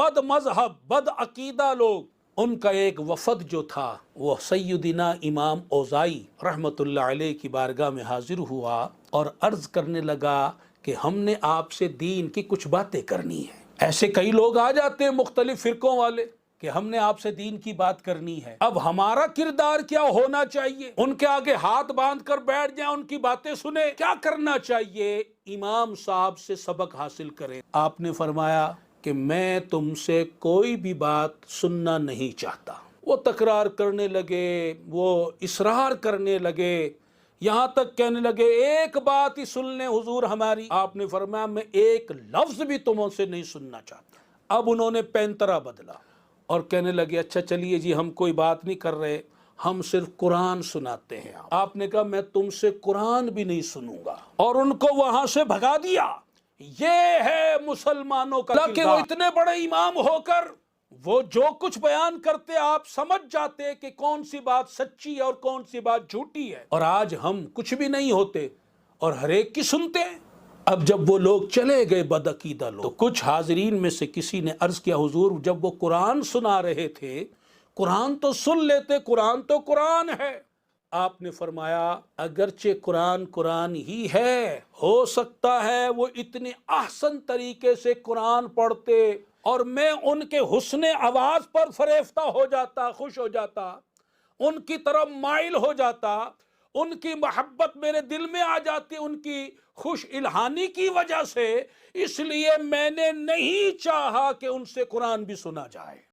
بد مذہب بد عقیدہ لوگ، ان کا ایک وفد جو تھا وہ سیدنا امام اوزائی رحمۃ اللہ علیہ کی بارگاہ میں حاضر ہوا اور عرض کرنے لگا کہ ہم نے آپ سے دین کی کچھ باتیں کرنی ہیں۔ ایسے کئی لوگ آ جاتے ہیں مختلف فرقوں والے کہ ہم نے آپ سے دین کی بات کرنی ہے، اب ہمارا کردار کیا ہونا چاہیے؟ ان کے آگے ہاتھ باندھ کر بیٹھ جائیں، ان کی باتیں سنیں؟ کیا کرنا چاہیے؟ امام صاحب سے سبق حاصل کریں۔ آپ نے فرمایا کہ میں تم سے کوئی بھی بات سننا نہیں چاہتا۔ وہ تکرار کرنے لگے، وہ اصرار کرنے لگے، یہاں تک کہنے لگے ایک بات ہی سن لیں حضور ہماری۔ آپ نے فرمایا میں ایک لفظ بھی تموں سے نہیں سننا چاہتا۔ اب انہوں نے پینترا بدلا اور کہنے لگے اچھا چلیے جی ہم کوئی بات نہیں کر رہے، ہم صرف قرآن سناتے ہیں۔ آپ نے کہا میں تم سے قرآن بھی نہیں سنوں گا، اور ان کو وہاں سے بھگا دیا۔ یہ ہے مسلمانوں کا کردار۔ کہ وہ اتنے بڑے امام ہو کر وہ جو کچھ بیان کرتے آپ سمجھ جاتے کہ کون سی بات سچی ہے اور کون سی بات جھوٹی ہے، اور آج ہم کچھ بھی نہیں ہوتے اور ہر ایک کی سنتے ہیں۔ اب جب وہ لوگ چلے گئے بدعقیدہ لوگ، تو کچھ حاضرین میں سے کسی نے عرض کیا حضور جب وہ قرآن سنا رہے تھے قرآن تو سن لیتے، قرآن تو قرآن ہے۔ آپ نے فرمایا اگرچہ قرآن قرآن ہی ہے، ہو سکتا ہے وہ اتنے احسن طریقے سے قرآن پڑھتے اور میں ان کے حسن آواز پر فریفتہ ہو جاتا، خوش ہو جاتا، ان کی طرف مائل ہو جاتا، ان کی محبت میرے دل میں آ جاتی ان کی خوش الہانی کی وجہ سے، اس لیے میں نے نہیں چاہا کہ ان سے قرآن بھی سنا جائے۔